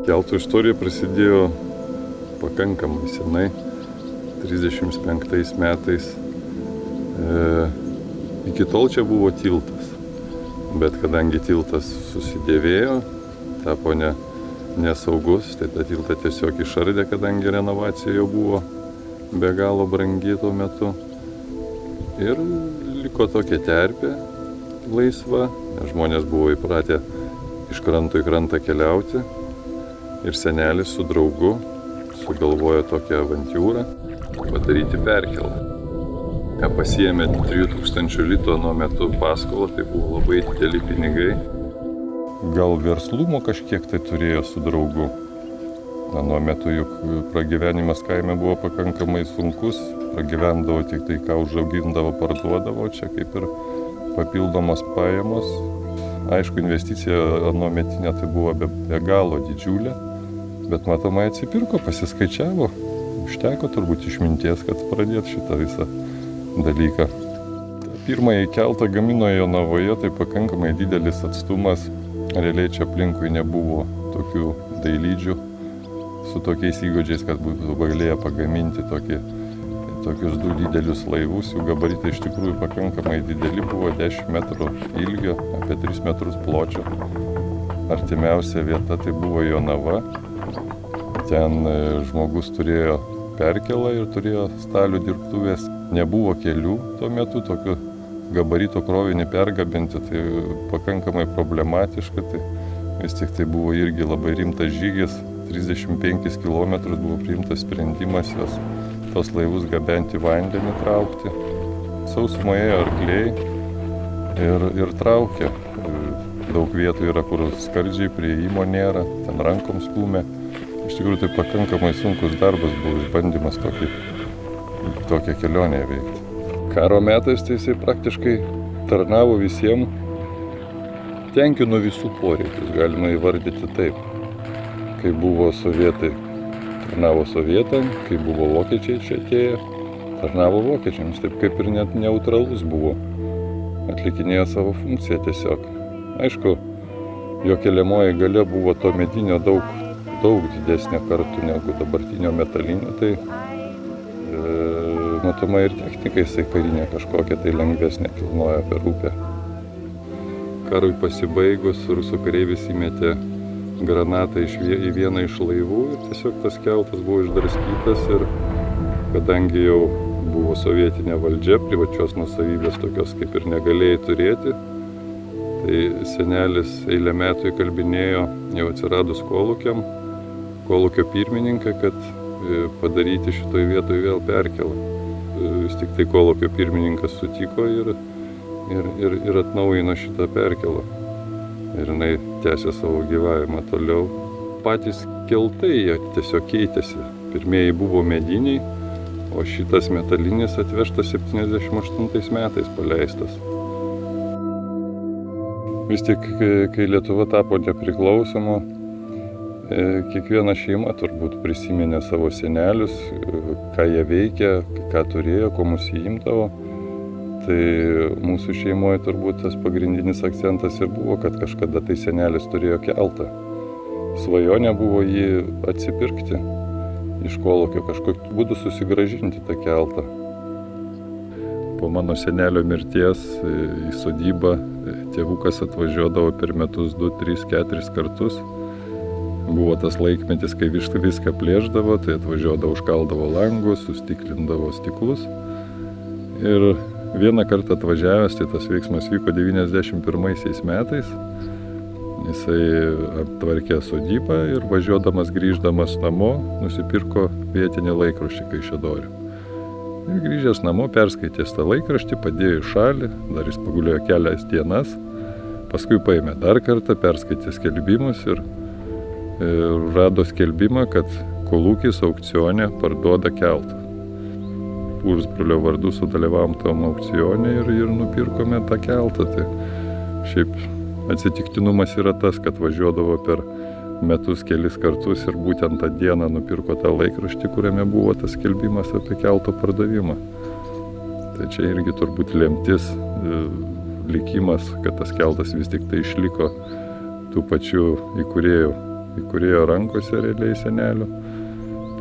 Keltų istorija prasidėjo pakankamai senai, 35 metais. Iki tol čia buvo tiltas, bet kadangi tiltas susidėvėjo, tapo nesaugus, tai tą tiltą tiesiog išardė, kadangi renovacija jau buvo be galo brangi tuo metu. Ir liko tokia terpė laisva, nes žmonės buvo įpratę iš kranto į krantą keliauti. Ir senelis su draugu sugalvojo tokią avantiūrą padaryti perkėlą. Pasiėmė 3000 litų nuo metu paskolą, tai buvo labai dideli pinigai. Gal verslumo kažkiek tai turėjo su draugu. Nuo metu juk pragyvenimas kaime buvo pakankamai sunkus, pragyvendavo tik tai, ką užaugindavo, parduodavo, čia kaip ir papildomos pajamos. Aišku, investicija anuometinė tai buvo be galo didžiulė, bet matomai atsipirko, pasiskaičiavo. Užteko turbūt išminties, kad pradėt šitą visą dalyką. Pirmąjį keltą gamino Jonavoje, tai pakankamai didelis atstumas. Realiai čia aplinkui nebuvo tokių dailydžių su tokiais įgūdžiais, kad būtų galėję pagaminti tokius du didelius laivus. Jų gabaritai iš tikrųjų pakankamai dideli buvo, 10 metrų ilgio, apie 3 metrus pločio. Artimiausia vieta tai buvo Jonava. Ten žmogus turėjo perkėlą ir turėjo stalių dirbtuvės. Nebuvo kelių tuo metu, tokių gabarito krovinį pergabinti, tai pakankamai problematiška. Tai vis tik tai buvo irgi labai rimtas žygis, 35 km buvo priimtas sprendimas tos laivus gabenti vandenį, traukti. Sausumoje arkliai ir traukė. Daug vietų yra, kur skardžiai prieimo nėra, ten rankom stūmė. Iš tikrųjų tai pakankamai sunkus darbas buvo, išbandymas tokią kelionę veikti. Karo metais tai jisai praktiškai tarnavo visiems, tenkino visų poreikius, galima įvardyti taip. Kai buvo sovietai, tarnavo sovietam, kai buvo vokiečiai čia atėję, tarnavo vokiečiams, taip kaip ir net neutralus buvo. Atlikinėjo savo funkciją tiesiog. Aišku, jo keliamoji galia buvo to medinio daug didesnė kartu negu dabartinio metalinio, tai matomai ir technikai jisai karinė kažkokia tai lengvesnė kilnojo per upę. Karui pasibaigus, rusų kareivis įmetė granatą į vieną iš laivų ir tiesiog tas keltas buvo išdraskytas ir kadangi jau buvo sovietinė valdžia, privačios nuosavybės tokios kaip ir negalėjai turėti, tai senelis eilę metų įkalbinėjo jau atsiradus kolūkio pirmininką, kad padaryti šitoj vietoj vėl perkėlą. Vis tik tai kolūkio pirmininkas sutiko ir atnaujino šitą perkėlą. Ir jinai tęsė savo gyvavimą toliau. Patys keltai jie tiesiog keitėsi. Pirmieji buvo mediniai, o šitas metalinis atvežtas 78 metais paleistas. Vis tik, kai Lietuva tapo nepriklausoma, kiekviena šeima turbūt prisiminė savo senelius, ką jie veikė, ką turėjo, ko mus įimdavo. Tai mūsų šeimoje turbūt tas pagrindinis akcentas ir buvo, kad kažkada tai senelis turėjo keltą. Svajonė buvo jį atsipirkti iš kolūkio, kažkokiu būdu susigrąžinti tą keltą. Po mano senelio mirties į sodybą tėvukas atvažiuodavo per metus 2, 3, 4 kartus. Buvo tas laikmetis, kai viską plėšdavo, tai atvažiuodavo, užkaldavo langus, sustiklindavo stiklus. Ir vieną kartą atvažiavęs, tai tas veiksmas vyko 91 metais. Jisai aptvarkė sodybą ir grįždamas namo, nusipirko vietinį laikraštį Kaišiadorių. Ir grįžęs namo, perskaitė tą laikraštį, padėjo į šalį, dar jis pagulėjo kelias dienas. Paskui paėmė dar kartą, perskaitė skelbimus ir rado skelbimą, kad kolūkis aukcione parduoda keltą. Pusbrolio vardu sudalyvavom tam aukcione ir nupirkome tą keltą. Tai šiaip atsitiktinumas yra tas, kad važiuodavo per metus kelis kartus ir būtent tą dieną nupirko tą laikraštį, kuriame buvo tas skelbimas apie kelto pardavimą. Tai čia irgi turbūt lemtis, likimas, kad tas keltas vis tik tai išliko tų pačių įkūrėjų įkūrėjo rankose realiai senelio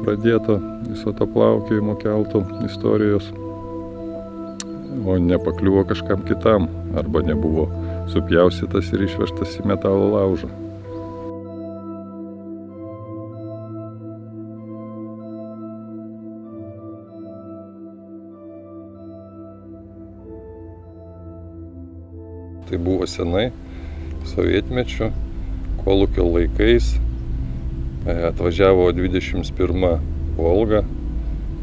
pradėto viso to plaukiojimo keltų istorijos, o nepakliuvo kažkam kitam arba nebuvo supjaustytas ir išvežtas į metalo laužą. Tai buvo senai, sovietmečiu, kolūkio laikais, atvažiavo 21 Volga,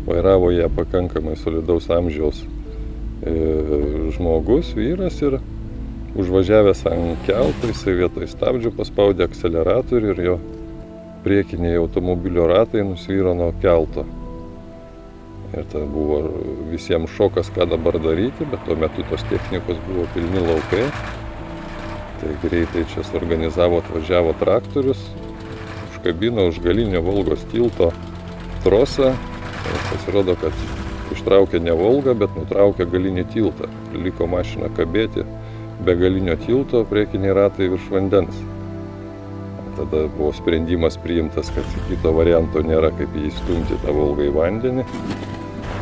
vairavo ją pakankamai solidaus amžiaus žmogus, vyras, ir užvažiavęs ant kelto, jisai vietoj stabdžių paspaudė akceleratorių ir jo priekiniai automobilio ratai nusvyro nuo kelto. Ir tai buvo visiems šokas, ką dabar daryti, bet tuo metu tos technikos buvo pilni laukai. Tai greitai čia suorganizavo, atvažiavo traktorius, užkabino už galinio Volgos tilto trosą. Ir pasirodo, kad ištraukė ne Volgą, bet nutraukė galinį tiltą. Liko mašina kabėti be galinio tilto, priekiniai ratai virš vandens. Tada buvo sprendimas priimtas, kad kito varianto nėra, kaip jį įstumti tą Volgą į vandenį.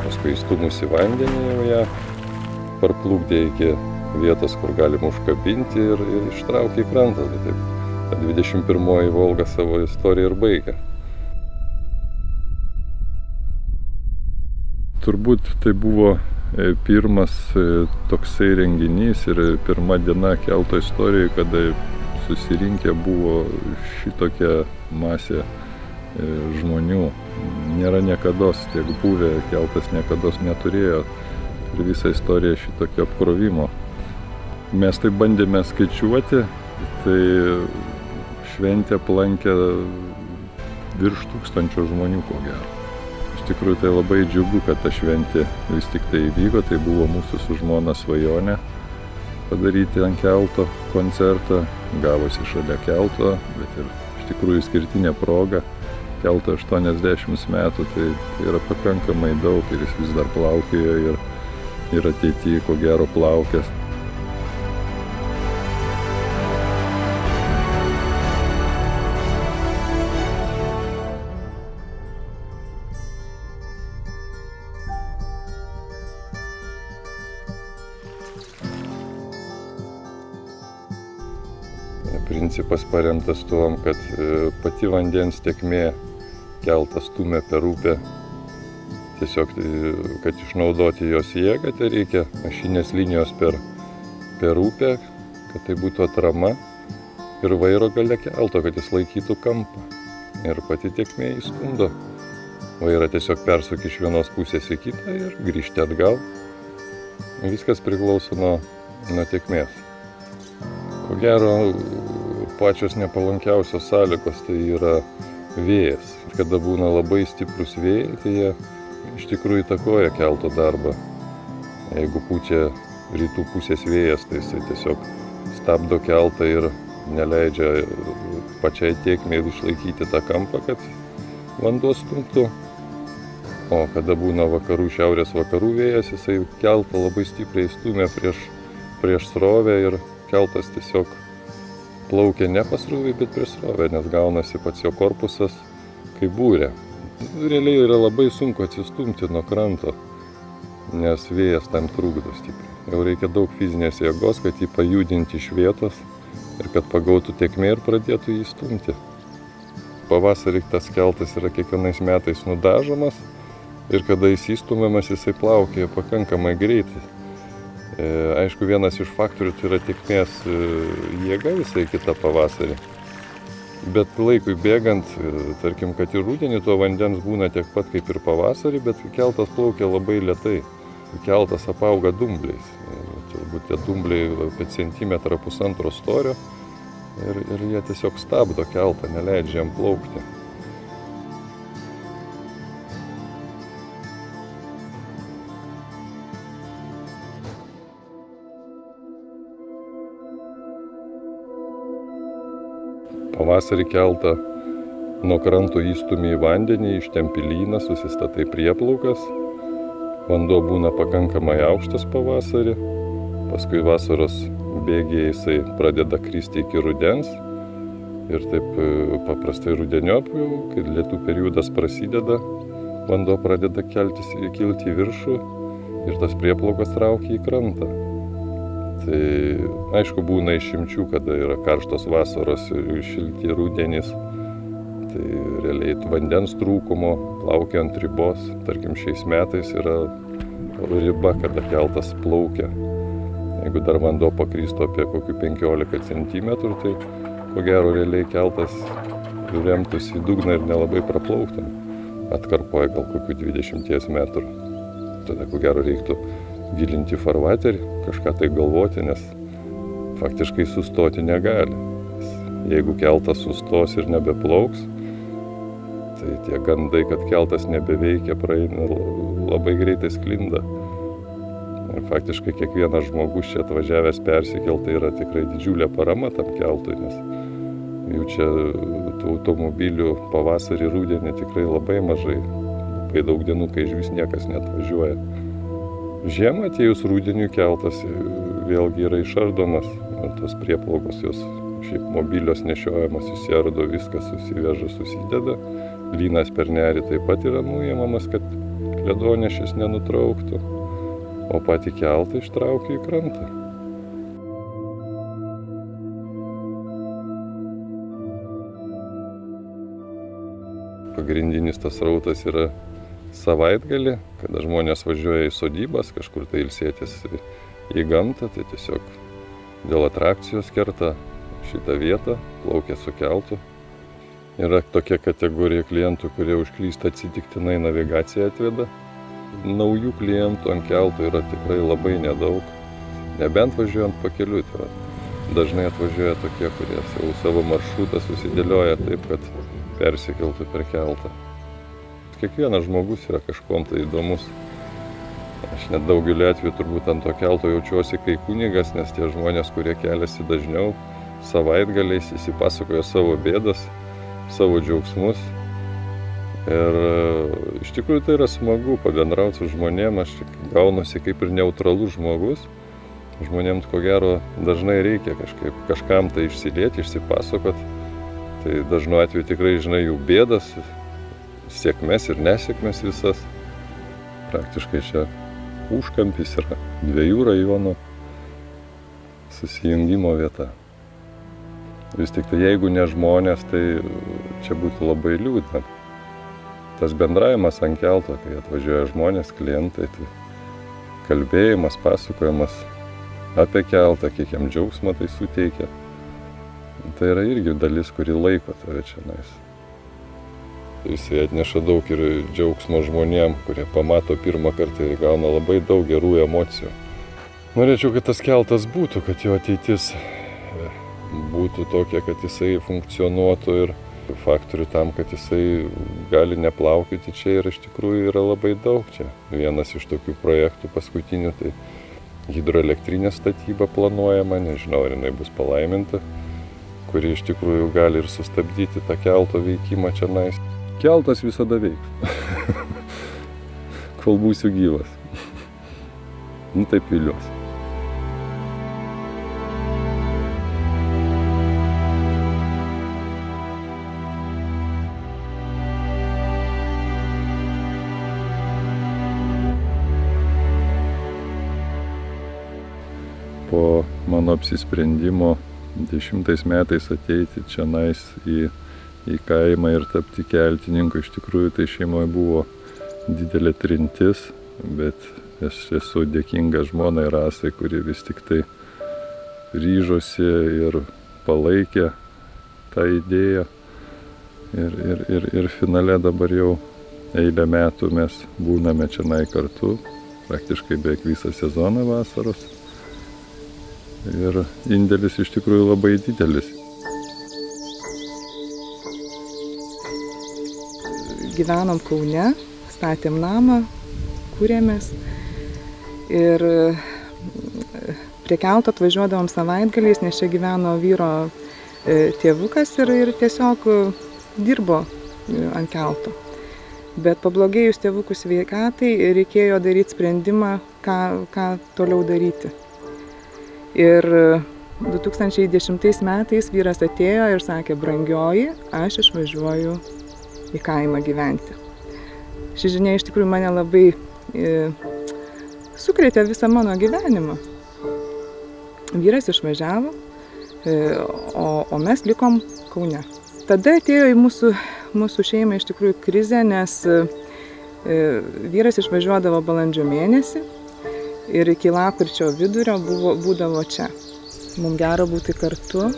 Paskui įstumus į vandenį jau ją parplukdė iki vietos, kur galima užkabinti ir ištraukė į krantą. Tai taip, 21 Volga savo istoriją ir baigė. Turbūt tai buvo pirmas toksai renginys ir pirma diena kelto istorijoje, kada susirinkę buvo šitokia masė žmonių. Nėra niekados tiek buvę, keltas niekados neturėjo ir visą istoriją šitokio apkrovimo. Mes tai bandėme skaičiuoti, tai šventę aplankė virš 1000 žmonių, ko gero. Iš tikrųjų tai labai džiugu, kad ta šventė vis tik tai įvyko, tai buvo mūsų su žmona svajonė padaryti ant kelto koncertą, gavosi šalia kelto, bet ir iš tikrųjų išskirtinė proga. Kelto 80 metų, tai yra pakankamai daug ir jis vis dar plaukioja ir ateityje, ko gero, plaukės. Principas paremtas tuom, kad pati vandens tėkmė keltą stumia per upę. Tiesiog, kad išnaudoti jos jėgą, tai reikia mašinės linijos per upę, kad tai būtų atrama, ir vairo gale kelto, kad jis laikytų kampą. Ir pati tėkmė įstumdo. Vairą tiesiog persuk iš vienos pusės į kitą ir grįžti atgal. Viskas priklauso nuo tėkmės. Ko gero, pačios nepalankiausios sąlygos tai yra vėjas. Kada būna labai stiprus vėjai, tai jie iš tikrųjų įtakoja kelto darbą. Jeigu pučia rytų pusės vėjas, tai jisai tiesiog stabdo keltą ir neleidžia pačiai tėkmei išlaikyti tą kampą, kad vanduo stumtų. O kada būna vakarų, šiaurės vakarų vėjas, jisai keltą labai stipriai stumia prieš srovę ir keltas tiesiog plaukia ne pasroviui, bet prieš srovę, nes gaunasi pats jo korpusas kaip būrė. Realiai yra labai sunku atsistumti nuo kranto, nes vėjas tam trukdo stipriai. Jau reikia daug fizinės jėgos, kad jį pajudinti iš vietos ir kad pagautų tėkmė ir pradėtų jį stumti. Pavasarį tas keltas yra kiekvienais metais nudažomas ir kada jis įstumiamas, jisai plaukioja pakankamai greitai. Aišku, vienas iš faktorių tai yra tėkmės jėga visai kitą pavasarį. Bet laikui bėgant, tarkim, kad ir rudenį to vandens būna tiek pat kaip ir pavasarį, bet keltas plaukia labai lėtai. Keltas apauga dumbliais. Turbūt tie dumbliai apie 1,5 cm storio ir jie tiesiog stabdo keltą, neleidžia jam plaukti. Pavasarį keltą nuo kranto įstumi į vandenį, ištempi lyną, susistatai prieplaukas. Vanduo būna pakankamai aukštas pavasarį, paskui vasaros bėgyje jisai pradeda kristi iki rudens Ir taip paprastai rudeniop, kai lietų periodas prasideda, vanduo pradeda kilti į viršų ir tas prieplaukas traukia į krantą. Tai aišku, būna išimčių, kada yra karštos vasaros ir šilti rudenys. Tai realiai vandens trūkumo plaukia ant ribos. Tarkim, šiais metais yra riba, kada keltas plaukia. Jeigu dar vanduo pakristų apie kokių 15 cm, tai ko gero realiai keltas remtųsi į dugną ir nelabai praplauktum. Atkarpoja gal kokių 20 metrų. Tada ko gero reiktų gilinti farvaterį, kažką tai galvoti, nes faktiškai sustoti negali. Jeigu keltas sustos ir nebeplauks, tai tie gandai, kad keltas nebeveikia, praeina labai greitai sklinda. Ir faktiškai kiekvienas žmogus čia atvažiavęs persikelt, tai yra tikrai didžiulė parama tam keltui, nes jų čia tų automobilių pavasarį, rudenį tikrai labai mažai. Labai daug dienų, kai išvis niekas neatvažiuoja. Žiemą atėjus rudeniui keltas vėlgi yra išardomas. Tos prieplaukos jos šiaip mobilios nešiojamas, susiardo, viskas susiveža, susideda. Lynas per nerį taip pat yra nuimamas, kad ledonešis nenutrauktų. O patį keltą ištraukia į krantą. Pagrindinis tas srautas yra savaitgalį, kada žmonės važiuoja į sodybas, kažkur tai ilsėtis į gamtą, tai tiesiog dėl atrakcijos kerta šitą vietą, plaukia su keltu. Yra tokia kategorija klientų, kurie užklysta atsitiktinai, navigaciją atveda. Naujų klientų ant keltų yra tikrai labai nedaug, nebent važiuojant pakeliui. Tai dažnai atvažiuoja tokie, kurie savo maršrutą susidėlioja taip, kad persikeltų per keltą. Kiekvienas žmogus yra kažkuom tai įdomus. Aš net daugelį atvejų turbūt ant to kelto jaučiuosi kaip kunigas, nes tie žmonės, kurie keliasi dažniau, savaitgaliais įsipasakoja savo bėdas, savo džiaugsmus. Ir iš tikrųjų tai yra smagu pabendrauti su žmonėm, aš gaunuosi kaip ir neutralus žmogus. Žmonėms ko gero dažnai reikia kažkam tai išsilieti, išsipasakot. Tai dažnu atveju tikrai žinai jų bėdas, sėkmės ir nesėkmės visas. Praktiškai čia užkampis yra 2 rajonų susijungimo vieta. Vis tik tai jeigu ne žmonės, tai čia būtų labai liūdna. Tas bendravimas ant kelto, kai atvažiuoja žmonės, klientai, tai kalbėjimas, pasakojimas apie keltą, kiek jam džiaugsmą tai suteikia. Tai yra irgi dalis, kuri laiko tave čionais. Jisai atneša daug ir džiaugsmo žmonėm, kurie pamato pirmą kartą ir gauna labai daug gerų emocijų. Norėčiau, kad tas keltas būtų, kad jo ateitis būtų tokia, kad jisai funkcionuotų ir faktorių tam, kad jisai gali neplaukioti čia ir iš tikrųjų yra labai daug čia. Vienas iš tokių projektų paskutinių, tai hidroelektrinės statyba planuojama, nežinau, ar jinai bus palaiminta, kuri iš tikrųjų gali ir sustabdyti tą kelto veikimą čionais. Keltas visada veiks, kol būsiu gyvas. Nu taip viliuosi. Po mano apsisprendimo 10 metais ateiti čionais į kaimą ir tapti keltininku, iš tikrųjų tai šeimoje buvo didelė trintis, bet aš esu dėkinga žmonai Rasai, kuri vis tik tai ryžosi ir palaikė tą idėją. Ir finale dabar jau eilę metų mes būname čionai kartu, praktiškai beveik visą sezoną vasaros. Ir indėlis iš tikrųjų labai didelis. Gyvenom Kaune, statėm namą, kūrėmės ir prie kelto atvažiuodavom savaitgaliais, nes čia gyveno vyro tėvukas ir tiesiog dirbo ant kelto. Bet pablogėjus tėvukų sveikatai reikėjo daryti sprendimą, ką toliau daryti. Ir 2010 metais vyras atėjo ir sakė, brangioji, aš išvažiuoju į kaimą gyventi. Ši žinia iš tikrųjų mane labai sukrėtė visą mano gyvenimą. Vyras išvažiavo, o mes likom Kaune. Tada atėjo į mūsų šeimą iš tikrųjų krizė, nes vyras išvažiuodavo balandžio mėnesį ir iki lapkričio vidurio būdavo čia. Mums gera būti kartu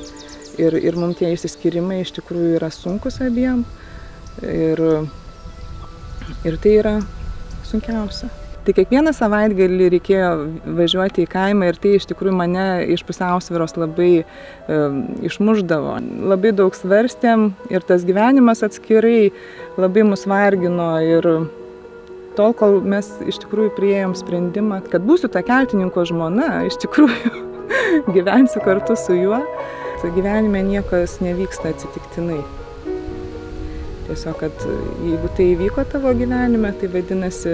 ir mums tie išsiskyrimai iš tikrųjų yra sunkus abiem ir tai yra sunkiausia. Tai kiekvieną savaitgalį reikėjo važiuoti į kaimą ir tai iš tikrųjų mane iš pusiausvyros labai išmušdavo. Labai daug svarstėm ir tas gyvenimas atskirai labai mus vargino ir tol, kol mes iš tikrųjų priėjom sprendimą, kad būsiu ta keltininko žmona, iš tikrųjų gyvensiu kartu su juo. Gyvenime niekas nevyksta atsitiktinai. Tiesiog, kad jeigu tai įvyko tavo gyvenime, tai vadinasi,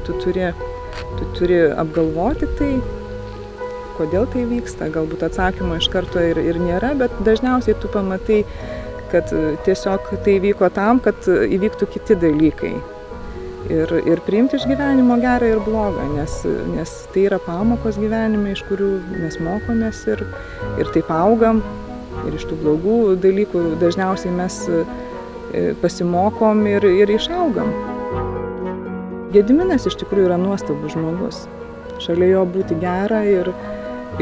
tu turi apgalvoti tai, kodėl tai vyksta. Galbūt atsakymo iš karto ir nėra, bet dažniausiai tu pamatai, kad tiesiog tai vyko tam, kad įvyktų kiti dalykai. Ir priimti iš gyvenimo gerą ir blogą, nes tai yra pamokos gyvenime, iš kurių mes mokomės ir taip augam. Ir iš tų blogų dalykų dažniausiai mes pasimokom ir išaugam. Gediminas iš tikrųjų yra nuostabus žmogus. Šalia jo būti gera ir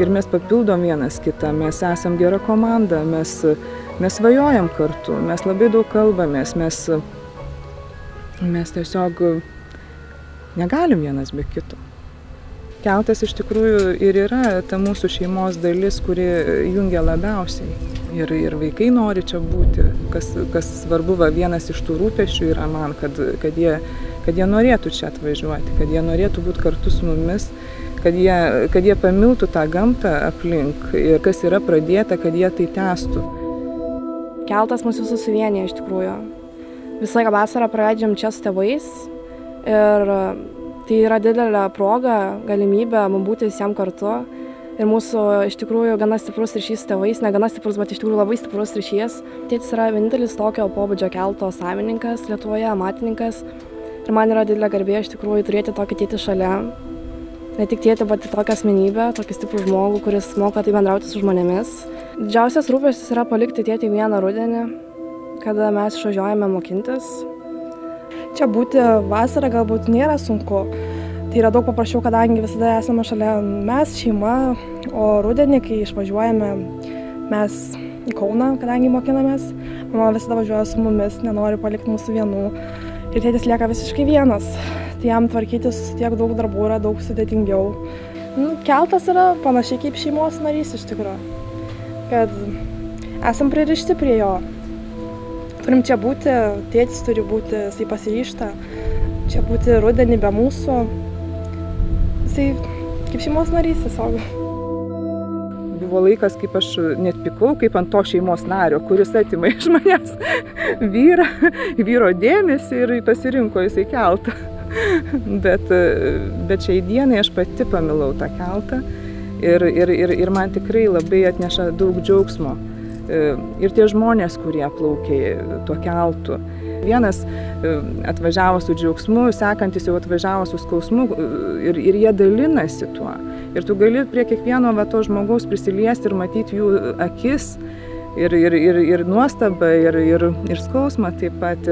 mes papildom vienas kitą, mes esam gera komanda, mes svajojam kartu, mes labai daug kalbamės, mes tiesiog negalim vienas be kito. Keltas iš tikrųjų ir yra ta mūsų šeimos dalis, kuri jungia labiausiai. Ir vaikai nori čia būti. Kas svarbu, vienas iš tų rūpesčių yra man, kad jie norėtų čia atvažiuoti, kad jie norėtų būti kartu su mumis, kad jie pamiltų tą gamtą aplink ir kas yra pradėta, kad jie tai tęstų. Keltas mus visus suvienija iš tikrųjų. Visą laiką vasarą praleidžiam čia su tėvais ir tai yra didelė proga, galimybė mums būti visiems kartu. Ir mūsų iš tikrųjų gana stiprus ryšys su tėvais, ne gana stiprus, bet iš tikrųjų labai stiprus ryšys. Tėtis yra vienintelis tokio pobūdžio kelto savininkas Lietuvoje, amatininkas. Ir man yra didelė garbė iš tikrųjų turėti tokį tėtį šalia. Ne tik tėtį, bet ir tokią asmenybę, tokį stiprų žmogų, kuris moka tai bendrauti su žmonėmis. Didžiausias rūpestis yra palikti tėtį vieną rudenį, kada mes išvažiuojame mokintis. Čia būti vasarą galbūt nėra sunku. Tai yra daug paprasčiau, kadangi visada esame šalia mes, šeima, o rudenį, kai išvažiuojame mes į Kauną, kadangi mokinamės, mama visada važiuoja su mumis, nenori palikti mūsų vienų ir tėtis lieka visiškai vienas. Tai jam tvarkytis tiek daug darbų yra daug sudėtingiau. Keltas yra panašiai kaip šeimos narys iš tikrųjų, kad esam pririšti prie jo. Turim čia būti, tėtis turi būti, jisai pasiryžta, čia būti rudenį be mūsų. Jisai kaip šeimos narys tiesiog. Buvo laikas, kaip aš net pikau, kaip ant to šeimos nario, kuris atima iš manęs vyro dėmesį ir pasirinko jisai keltą. Bet šiai dienai aš pati pamilau tą keltą ir man tikrai labai atneša daug džiaugsmo. Ir tie žmonės, kurie plaukė tuo keltu. Vienas atvažiavo su džiaugsmu, sekantis jau atvažiavo su skausmu ir jie dalinasi tuo. Ir tu gali prie kiekvieno to žmogaus prisiliesti ir matyti jų akis ir nuostabą ir skausmą taip pat.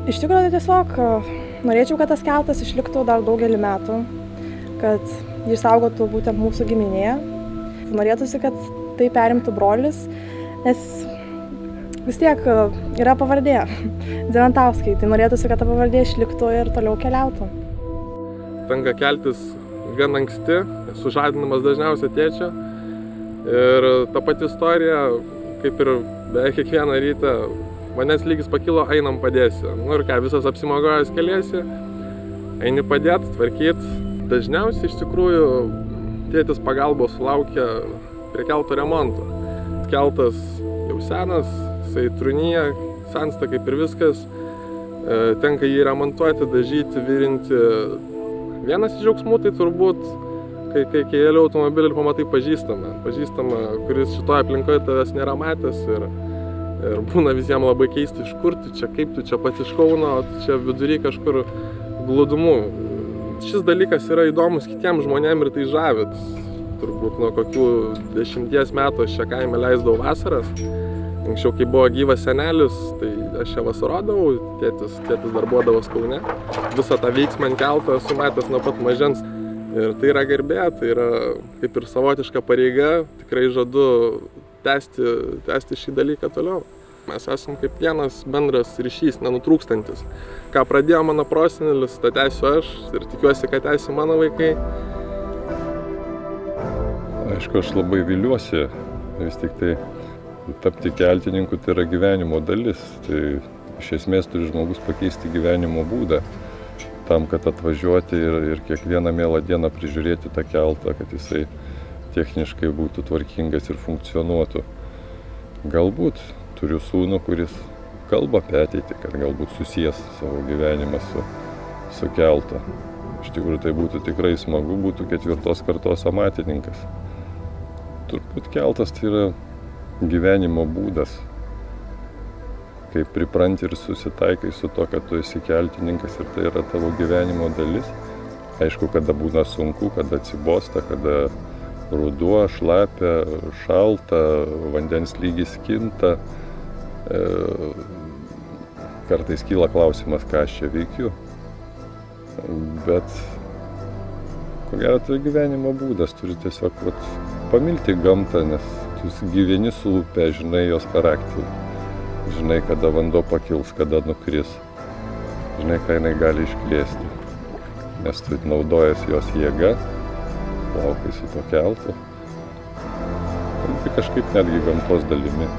Iš tikrųjų tiesiog norėčiau, kad tas keltas išliktų dar daugelį metų, kad jis saugotų būtent mūsų giminėje. Norėtųsi, kad tai perimtų brolis, nes vis tiek yra pavardė Dzeventauskai, tai norėtųsi, kad ta pavardė išliktų ir toliau keliautų. Tenka keltis gan anksti, sužadinamas dažniausiai tėčio. Ir ta pati istorija, kaip ir beveik kiekvieną rytą, vandens lygis pakilo, einam padėsi. Nu ir ką, visas apsimagojęs keliesi, eini padėti, tvarkyti. Dažniausiai iš tikrųjų tėtis pagalbos sulaukia prie kelto remonto. Keltas jau senas, jisai trūnyja, sensta kaip ir viskas. Tenka jį remontuoti, dažyti, virinti. Vienas iš džiaugsmų tai turbūt, kai keli automobilį ir pamatai pažįstamą, kuris šitoje aplinkoje tavęs nėra matęs ir būna visiems labai keisti, iš kur tu čia, kaip tu čia pats iš Kauno, tu čia vidury kažkur glūdumu. Šis dalykas yra įdomus kitiems žmonėms ir tai žavit. Turbūt nuo kokių 10 metų aš čia kaime leisdavau vasaras. Anksčiau, kai buvo gyvas senelis, tai aš čia vasarodavau, tėtis darbuodavos Kaune. Visą tą veiksmą ant kelto esu matęs nuo pat mažens. Ir tai yra garbė, tai yra kaip ir savotiška pareiga, tikrai žadu tęsti šį dalyką toliau. Mes esam kaip vienas bendras ryšys, nenutrūkstantis. Ką pradėjo mano prosenelis, tą tęsiu aš ir tikiuosi, kad tęsiu mano vaikai. Aišku, aš labai viliuosi, vis tik tai tapti keltininku tai yra gyvenimo dalis. Tai iš esmės turi žmogus pakeisti gyvenimo būdą tam, kad atvažiuoti ir kiekvieną mielą dieną prižiūrėti tą keltą, kad jisai techniškai būtų tvarkingas ir funkcionuotų. Galbūt turiu sūnų, kuris kalba apie ateitį, kad galbūt susijęs savo gyvenimą su keltu. Iš tikrųjų, tai būtų tikrai smagu, būtų 4. kartos amatininkas. Turbūt keltas tai yra gyvenimo būdas, kai pripranti ir susitaikai su to, kad tu esi keltininkas ir tai yra tavo gyvenimo dalis. Aišku, kada būna sunku, kada atsibosta, kada ruduo, šlapia, šalta, vandens lygis kinta. Kartais kyla klausimas, ką aš čia veikiu. Bet ko gero, tai gyvenimo būdas, turi tiesiog pamilti gamtą, nes tu gyveni su upė, žinai jos charakterį. Žinai, kada vanduo pakils, kada nukris. Žinai, ką jinai gali iškrėsti. Nes tu naudojas jos jėga, plaukai su to keltu. Tampi kažkaip netgi gamtos dalimi.